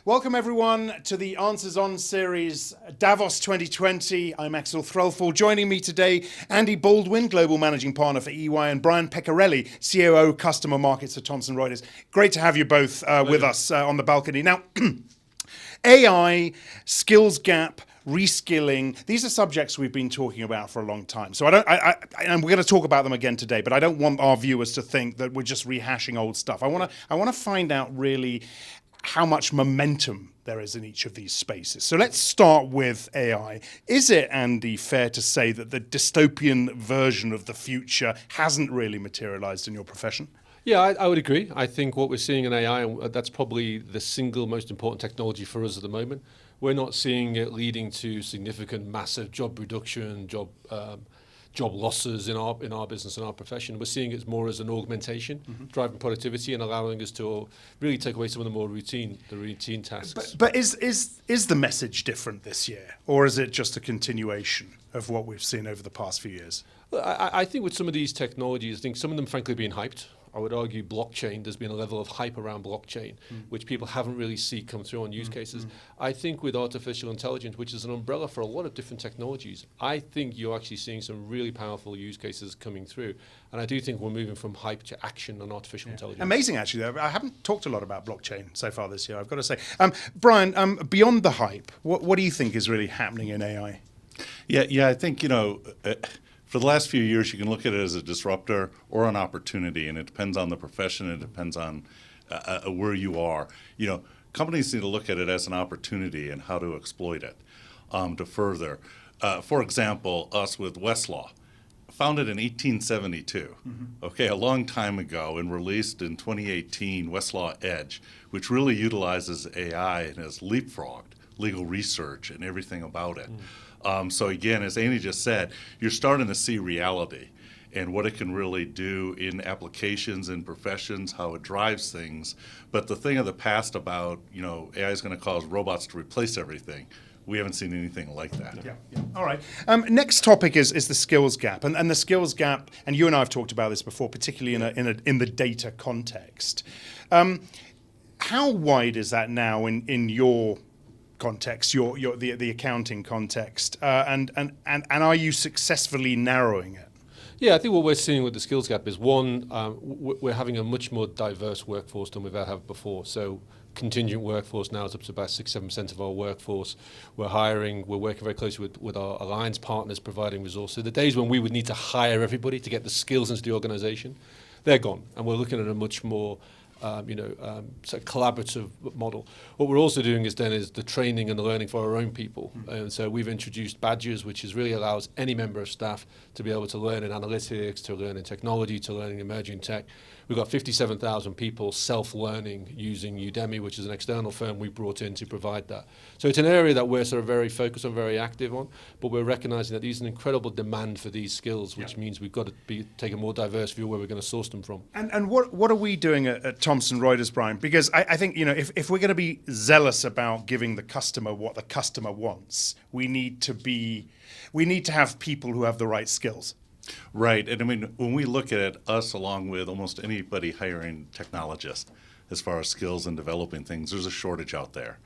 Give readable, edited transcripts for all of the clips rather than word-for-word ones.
Welcome everyone to the Answers On series, Davos 2020. I'm Axel Threlfall. Joining me today, Andy Baldwin, Global Managing Partner for EY, and Brian Peccarelli, COO of Customer Markets for Thomson Reuters. Great to have you both with us on the balcony. Now, AI, skills gap, reskilling, these are subjects we've been talking about for a long time. So and we're going to talk about them again today, but I don't want our viewers to think that we're just rehashing old stuff. I want to find out really how much momentum there is in each of these spaces. So let's start with AI. Is it, Andy, fair to say that the dystopian version of the future hasn't really materialized in your profession? Yeah, I would agree. I think what we're seeing in AI, that's probably the single most important technology for us at the moment. We're not seeing it leading to significant, massive job reduction, job losses in our business and our profession. We're seeing it more as an augmentation, driving productivity and allowing us to really take away some of the more routine tasks. But is the message different this year, or is it just a continuation of what we've seen over the past few years? Well, I think with some of these technologies, I think some of them frankly being hyped. I would argue blockchain, there's been a level of hype around blockchain, which people haven't really seen come through on use cases. I think with artificial intelligence, which is an umbrella for a lot of different technologies, I think you're actually seeing some really powerful use cases coming through. And I do think we're moving from hype to action on artificial intelligence. Amazing, actually. I haven't talked a lot about blockchain so far this year, I've got to say. Brian, beyond the hype, what do you think is really happening in AI? Yeah, I think, for the last few years, you can look at it as a disruptor or an opportunity, and it depends on the profession. It depends on where you are. Companies need to look at it as an opportunity and how to exploit it to further. For example, us with Westlaw, founded in 1872, a long time ago, and released in 2018, Westlaw Edge, which really utilizes AI and has leapfrogged legal research and everything about it. So again, as Andy just said, you're starting to see reality and what it can really do in applications and professions, how it drives things. But the thing of the past about, AI is going to cause robots to replace everything, we haven't seen anything like that. Yeah. All right. Next topic is the skills gap, and the skills gap. And you and I have talked about this before, particularly in the data context. How wide is that now in your context, the accounting context, and are you successfully narrowing it? Yeah, I think what we're seeing with the skills gap is one, we're having a much more diverse workforce than we've ever had before. So contingent workforce now is up to about 6-7% of our workforce. We're hiring, we're working very closely with our alliance partners, providing resources. The days when we would need to hire everybody to get the skills into the organization, they're gone, and we're looking at a much more sort of collaborative model. What we're also doing is the training and the learning for our own people. And so we've introduced badges, which really allows any member of staff to be able to learn in analytics, to learn in technology, to learn in emerging tech. We've got 57,000 people self-learning using Udemy, which is an external firm we brought in to provide that. So it's an area that we're sort of very focused on, very active on, but we're recognizing that there's an incredible demand for these skills, which means we've got to take a more diverse view where we're going to source them from. And what are we doing at Thomson Reuters, Brian? Because I think, if we're going to be zealous about giving the customer what the customer wants, we need to have people who have the right skills. Right, and I mean, when we look at it, us along with almost anybody hiring technologists, as far as skills and developing things, there's a shortage out there.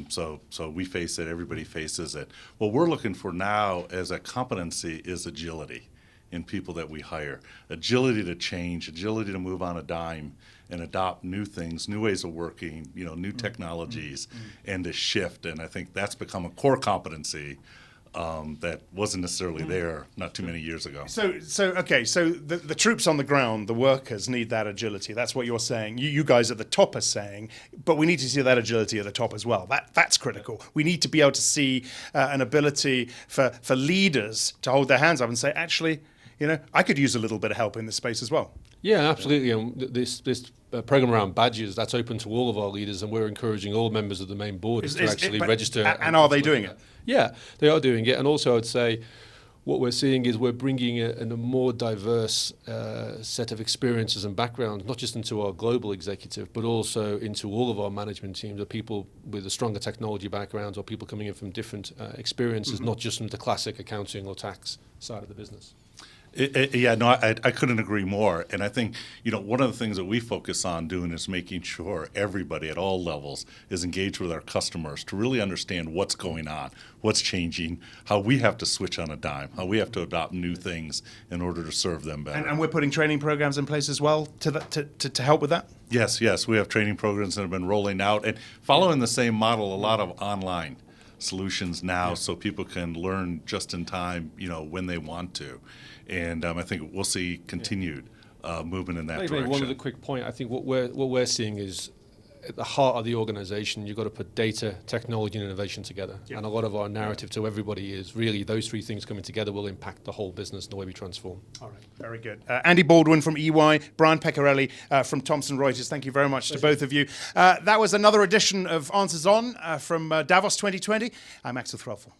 So we face it, everybody faces it. What we're looking for now as a competency is agility in people that we hire. Agility to change, agility to move on a dime and adopt new things, new ways of working, new technologies, and to shift. And I think that's become a core competency that wasn't necessarily there not too many years ago. So the troops on the ground, the workers, need that agility. That's what you're saying. You guys at the top are saying, but we need to see that agility at the top as well. That's critical. We need to be able to see an ability for leaders to hold their hands up and say, actually, I could use a little bit of help in this space as well. Yeah, absolutely. And this program around badges, that's open to all of our leaders, and we're encouraging all members of the main board to actually register. And are they doing it? Yeah, they are doing it. And also I'd say what we're seeing is we're bringing in a more diverse set of experiences and backgrounds, not just into our global executive, but also into all of our management teams, of people with a stronger technology backgrounds or people coming in from different experiences, not just from the classic accounting or tax side of the business. I couldn't agree more. And I think, one of the things that we focus on doing is making sure everybody at all levels is engaged with our customers to really understand what's going on, what's changing, how we have to switch on a dime, how we have to adopt new things in order to serve them better. And we're putting training programs in place as well to help with that? Yes. We have training programs that have been rolling out and following the same model, a lot of online solutions now, so people can learn just in time, when they want to. And I think we'll see continued movement in that direction. One other quick point. I think what we're seeing is at the heart of the organization, you've got to put data, technology, and innovation together. Yeah. And a lot of our narrative to everybody is really those three things coming together will impact the whole business and the way we transform. All right, very good. Andy Baldwin from EY, Brian Peccarelli from Thomson Reuters. Thank you very much to both of you. That was another edition of Answers On from Davos 2020. I'm Axel Threlfall.